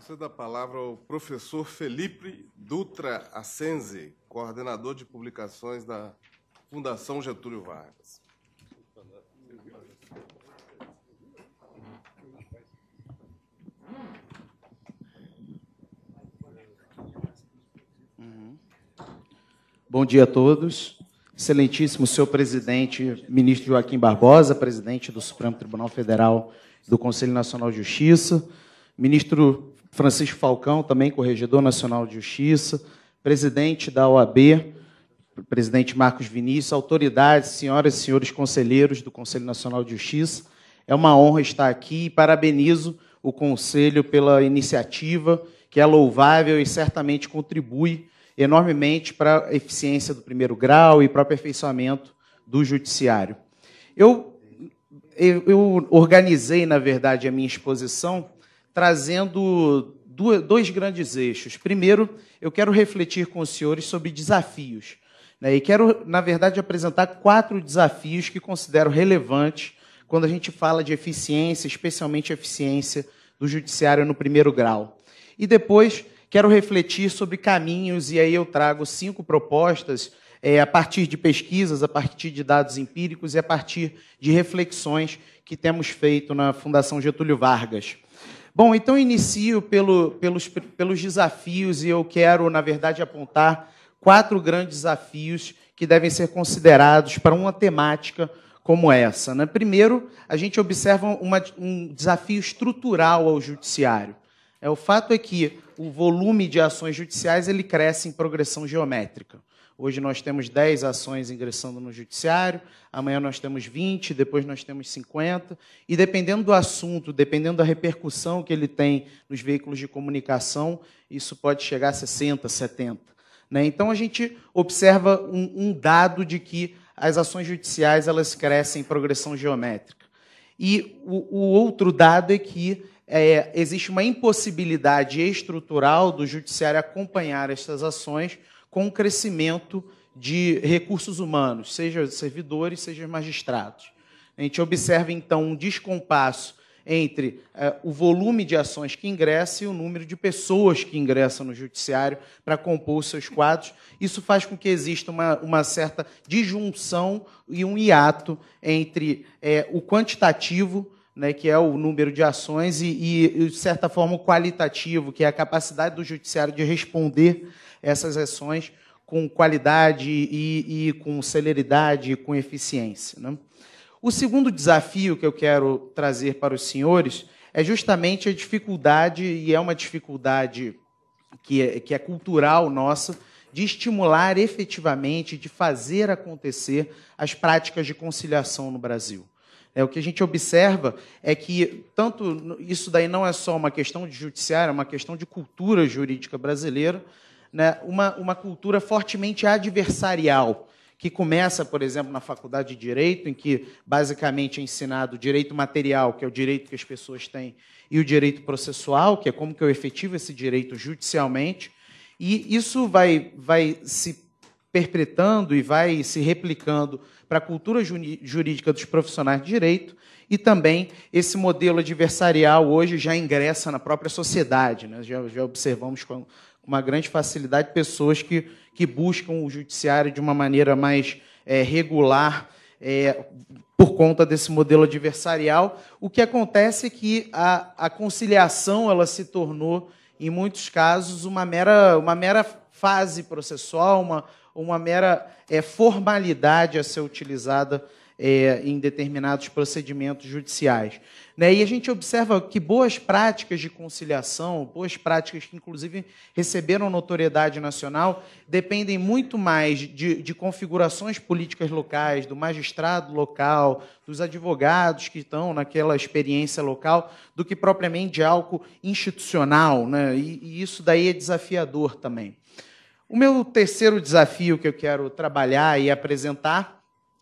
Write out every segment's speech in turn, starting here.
Cedo a palavra ao professor Felipe Dutra Assenzi, coordenador de publicações da Fundação Getúlio Vargas. Bom dia a todos. Excelentíssimo senhor presidente, ministro Joaquim Barbosa, presidente do Supremo Tribunal Federal e do Conselho Nacional de Justiça, ministro Francisco Falcão, também corregedor nacional de Justiça, presidente da OAB, presidente Marcos Vinícius, autoridades, senhoras e senhores conselheiros do Conselho Nacional de Justiça. É uma honra estar aqui e parabenizo o Conselho pela iniciativa, que é louvável e certamente contribui enormemente para a eficiência do primeiro grau e para o aperfeiçoamento do judiciário. Eu organizei, na verdade, a minha exposição trazendo dois grandes eixos. Primeiro, eu quero refletir com os senhores sobre desafios, né? E quero, na verdade, apresentar 4 desafios que considero relevantes quando a gente fala de eficiência, especialmente eficiência do judiciário no primeiro grau. E depois quero refletir sobre caminhos, e aí eu trago 5 propostas a partir de pesquisas, a partir de dados empíricos e a partir de reflexões que temos feito na Fundação Getúlio Vargas. Bom, então inicio pelos desafios, e eu quero, na verdade, apontar 4 grandes desafios que devem ser considerados para uma temática como essa, né? Primeiro, a gente observa um desafio estrutural ao judiciário. O fato é que o volume de ações judiciais ele cresce em progressão geométrica. Hoje nós temos 10 ações ingressando no judiciário, amanhã nós temos 20, depois nós temos 50, e dependendo do assunto, dependendo da repercussão que ele tem nos veículos de comunicação, isso pode chegar a 60, 70. Né? Então, a gente observa um dado de que as ações judiciais elas crescem em progressão geométrica. E o outro dado é que existe uma impossibilidade estrutural do judiciário acompanhar essas ações com o crescimento de recursos humanos, seja servidores, seja magistrados. A gente observa, então, um descompasso entre o volume de ações que ingressam e o número de pessoas que ingressam no judiciário para compor os seus quadros. Isso faz com que exista uma certa disjunção e um hiato entre o quantitativo, né, que é o número de ações, e, de certa forma, o qualitativo, que é a capacidade do judiciário de responder essas ações com qualidade e com celeridade e com eficiência. Né? O segundo desafio que eu quero trazer para os senhores é justamente a dificuldade, e é uma dificuldade que é cultural nossa, de estimular efetivamente, de fazer acontecer as práticas de conciliação no Brasil. O que a gente observa é que tanto isso daí não é só uma questão de judiciário, é uma questão de cultura jurídica brasileira, né? Uma cultura fortemente adversarial, que começa, por exemplo, na Faculdade de Direito, em que basicamente é ensinado o direito material, que é o direito que as pessoas têm, e o direito processual, que é como que eu efetivo esse direito judicialmente, e isso vai se perpetrando e vai se replicando para a cultura jurídica dos profissionais de direito, e também esse modelo adversarial hoje já ingressa na própria sociedade. Né? Já observamos com uma grande facilidade pessoas que buscam o judiciário de uma maneira mais regular por conta desse modelo adversarial. O que acontece é que a conciliação ela se tornou, em muitos casos, uma mera fase processual, uma mera formalidade a ser utilizada em determinados procedimentos judiciais. Né? E a gente observa que boas práticas de conciliação, boas práticas que, inclusive, receberam notoriedade nacional, dependem muito mais de configurações políticas locais, do magistrado local, dos advogados que estão naquela experiência local, do que propriamente de algo institucional. Né? E isso daí é desafiador também. O meu terceiro desafio que eu quero trabalhar e apresentar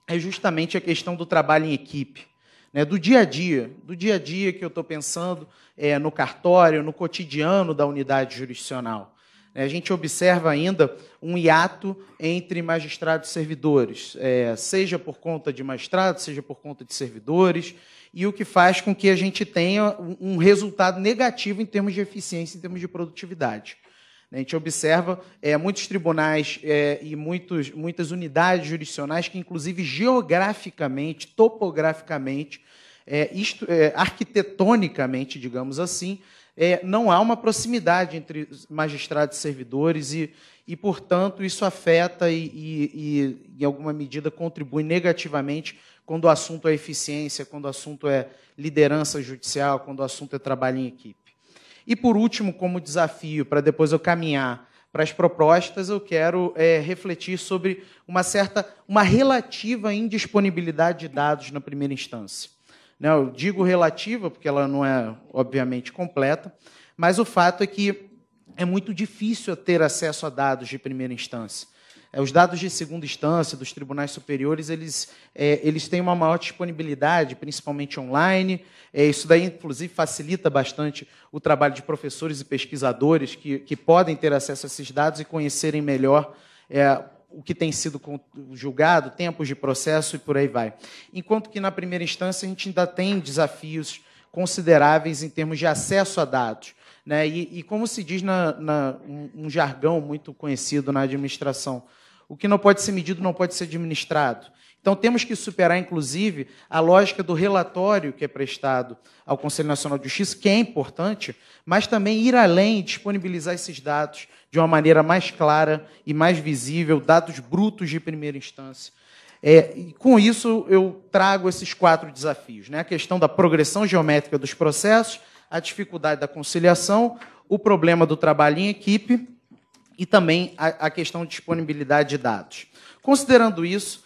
é justamente a questão do trabalho em equipe, né, do dia a dia que eu estou pensando no cartório, no cotidiano da unidade jurisdicional. A gente observa ainda um hiato entre magistrados e servidores, seja por conta de magistrados, seja por conta de servidores, e o que faz com que a gente tenha um resultado negativo em termos de eficiência, em termos de produtividade. A gente observa muitos tribunais e muitas unidades jurisdicionais que, inclusive, geograficamente, topograficamente, arquitetonicamente, digamos assim, não há uma proximidade entre magistrados e servidores e, portanto, isso afeta e, em alguma medida, contribui negativamente quando o assunto é eficiência, quando o assunto é liderança judicial, quando o assunto é trabalho em equipe. E, por último, como desafio, para depois eu caminhar para as propostas, eu quero refletir sobre uma relativa indisponibilidade de dados na primeira instância. Eu digo relativa, porque ela não é, obviamente, completa, mas o fato é que é muito difícil ter acesso a dados de primeira instância. Os dados de segunda instância, dos tribunais superiores, eles têm uma maior disponibilidade, principalmente online. Isso daí, inclusive, facilita bastante o trabalho de professores e pesquisadores que podem ter acesso a esses dados e conhecerem melhor o que tem sido julgado, tempos de processo e por aí vai. Enquanto que, na primeira instância, a gente ainda tem desafios consideráveis em termos de acesso a dados. E como se diz um jargão muito conhecido na administração, o que não pode ser medido não pode ser administrado. Então, temos que superar, inclusive, a lógica do relatório que é prestado ao Conselho Nacional de Justiça, que é importante, mas também ir além e disponibilizar esses dados de uma maneira mais clara e mais visível, dados brutos de primeira instância. E com isso, eu trago esses 4 desafios. A questão da progressão geométrica dos processos, a dificuldade da conciliação, o problema do trabalho em equipe e também a questão de disponibilidade de dados. Considerando isso,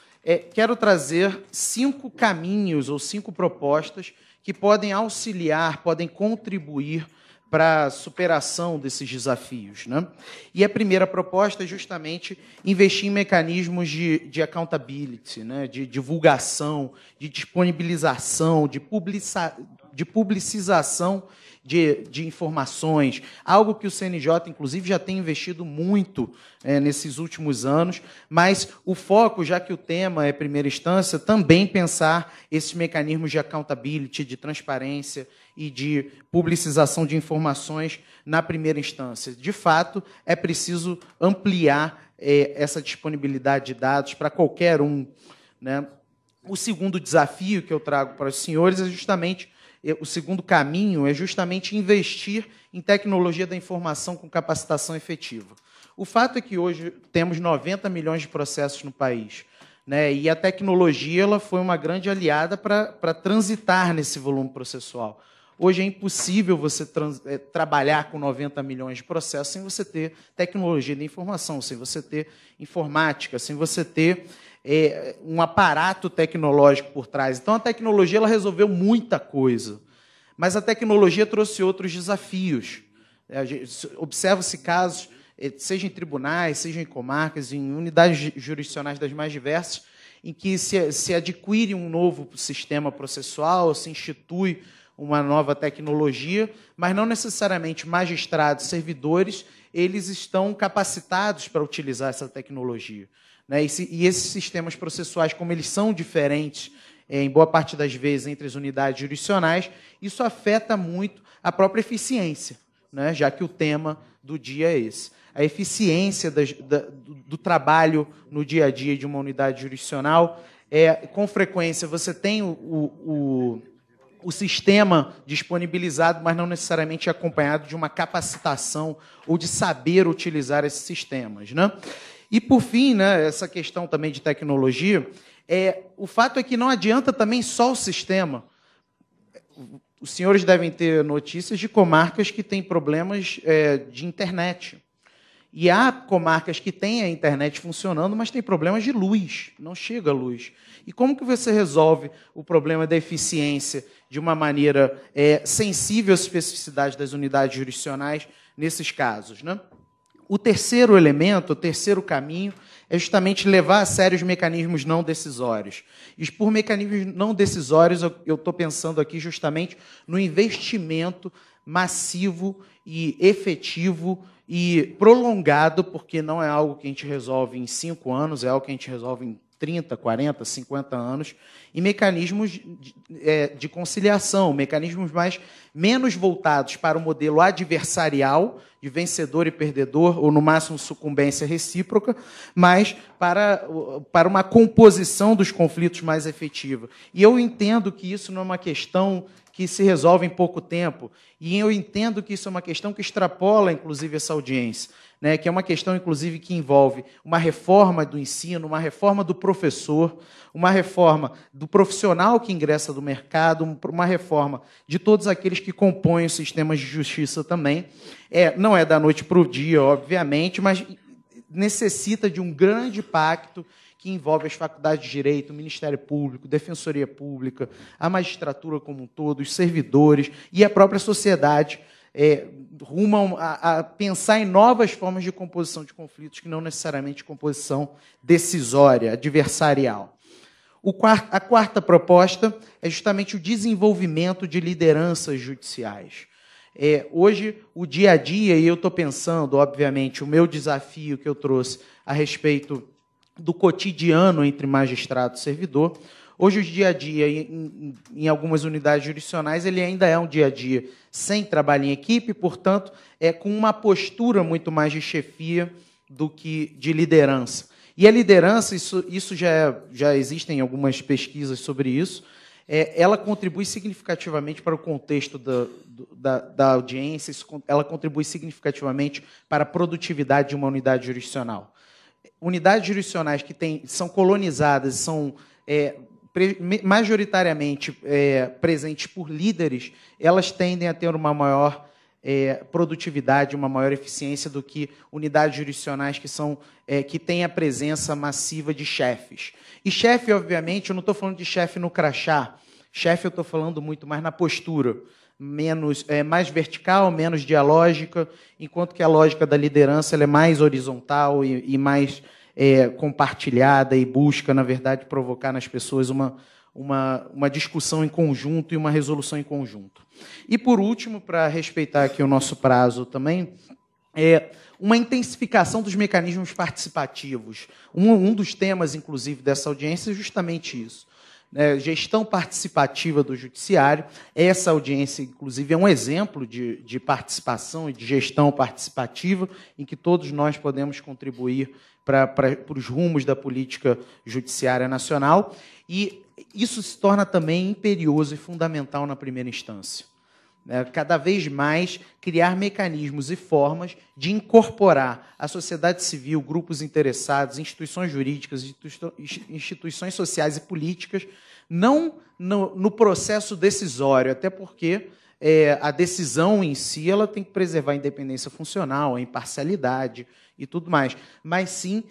quero trazer 5 caminhos ou 5 propostas que podem auxiliar, podem contribuir para a superação desses desafios. E a primeira proposta é justamente investir em mecanismos de accountability, de divulgação, de disponibilização, de publicização de informações, algo que o CNJ, inclusive, já tem investido muito nesses últimos anos, mas o foco, já que o tema é primeira instância, também pensar esses mecanismos de accountability, de transparência e de publicização de informações na primeira instância. De fato, é preciso ampliar essa disponibilidade de dados para qualquer um. O segundo desafio que eu trago para os senhores é justamente o segundo caminho é justamente investir em tecnologia da informação com capacitação efetiva. O fato é que hoje temos 90 milhões de processos no país, e a tecnologia ela foi uma grande aliada para transitar nesse volume processual. Hoje é impossível você trabalhar com 90 milhões de processos sem você ter tecnologia da informação, sem você ter informática, sem você ter um aparato tecnológico por trás. Então, a tecnologia ela resolveu muita coisa, mas a tecnologia trouxe outros desafios. Observa-se casos, seja em tribunais, seja em comarcas, em unidades jurisdicionais das mais diversas, em que se adquire um novo sistema processual, se institui uma nova tecnologia, mas não necessariamente magistrados, servidores, eles estão capacitados para utilizar essa tecnologia. E esses sistemas processuais, como eles são diferentes, em boa parte das vezes, entre as unidades jurisdicionais, isso afeta muito a própria eficiência, já que o tema do dia é esse. A eficiência do trabalho no dia a dia de uma unidade jurisdicional, com frequência, você tem o sistema disponibilizado, mas não necessariamente acompanhado de uma capacitação ou de saber utilizar esses sistemas. E, por fim, essa questão também de tecnologia, o fato é que não adianta também só o sistema. Os senhores devem ter notícias de comarcas que têm problemas de internet. E há comarcas que têm a internet funcionando, mas têm problemas de luz, não chega a luz. E como que você resolve o problema da eficiência de uma maneira sensível às especificidades das unidades jurisdicionais nesses casos? O terceiro elemento, o terceiro caminho, é justamente levar a sério os mecanismos não decisórios. E por mecanismos não decisórios, eu estou pensando aqui justamente no investimento massivo e efetivo e prolongado, porque não é algo que a gente resolve em 5 anos, é algo que a gente resolve em 30, 40, 50 anos, e mecanismos de conciliação, mecanismos menos voltados para o modelo adversarial, de vencedor e perdedor, ou, no máximo, sucumbência recíproca, mas para uma composição dos conflitos mais efetiva. E eu entendo que isso não é uma questão que se resolve em pouco tempo, e eu entendo que isso é uma questão que extrapola, inclusive, essa audiência, né, que é uma questão, inclusive, que envolve uma reforma do ensino, uma reforma do professor, uma reforma do profissional que ingressa do mercado, uma reforma de todos aqueles que compõem os sistemas de justiça também. Não é da noite para o dia, obviamente, mas necessita de um grande pacto que envolve as faculdades de direito, o Ministério Público, Defensoria Pública, a magistratura como um todo, os servidores e a própria sociedade, rumam a pensar em novas formas de composição de conflitos, que não necessariamente composição decisória, adversarial. A quarta proposta é justamente o desenvolvimento de lideranças judiciais. Hoje, o dia a dia, e eu estou pensando, obviamente, o meu desafio que eu trouxe a respeito do cotidiano entre magistrado e servidor. Hoje, o dia a dia, em algumas unidades jurisdicionais, ele ainda é um dia a dia sem trabalho em equipe, portanto, com uma postura muito mais de chefia do que de liderança. E a liderança, isso já existem algumas pesquisas sobre isso, ela contribui significativamente para o contexto da audiência, ela contribui significativamente para a produtividade de uma unidade jurisdicional. Unidades jurisdicionais que são colonizadas, são majoritariamente presentes por líderes, elas tendem a ter uma maior produtividade, uma maior eficiência do que unidades jurisdicionais que têm a presença massiva de chefes. E chefe, obviamente, eu não estou falando de chefe no crachá. Chefe, eu estou falando muito mais na postura, mais vertical, menos dialógica, enquanto que a lógica da liderança ela é mais horizontal e mais compartilhada e busca, na verdade, provocar nas pessoas uma discussão em conjunto e uma resolução em conjunto. E, por último, para respeitar aqui o nosso prazo também, uma intensificação dos mecanismos participativos. Um dos temas, inclusive, dessa audiência é justamente isso. Gestão participativa do judiciário. Essa audiência, inclusive, é um exemplo de participação e de gestão participativa em que todos nós podemos contribuir para os rumos da política judiciária nacional. E isso se torna também imperioso e fundamental na primeira instância. Cada vez mais criar mecanismos e formas de incorporar a sociedade civil, grupos interessados, instituições jurídicas, instituições sociais e políticas, não no processo decisório, até porque a decisão em si ela tem que preservar a independência funcional, a imparcialidade e tudo mais, mas sim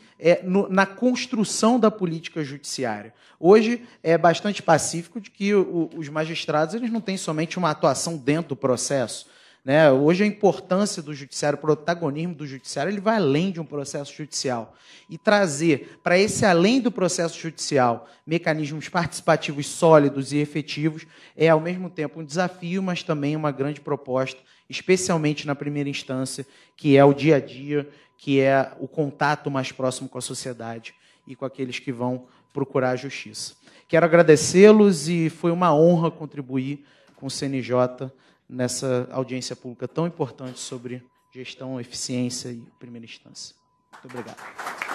na construção da política judiciária. Hoje é bastante pacífico de que os magistrados eles não têm somente uma atuação dentro do processo, né? Hoje a importância do judiciário, o protagonismo do judiciário, ele vai além de um processo judicial. E trazer para esse além do processo judicial mecanismos participativos sólidos e efetivos é, ao mesmo tempo, um desafio, mas também uma grande proposta, especialmente na primeira instância, que é o dia a dia, que é o contato mais próximo com a sociedade e com aqueles que vão procurar a justiça. Quero agradecê-los e foi uma honra contribuir com o CNJ nessa audiência pública tão importante sobre gestão, eficiência e primeira instância. Muito obrigado.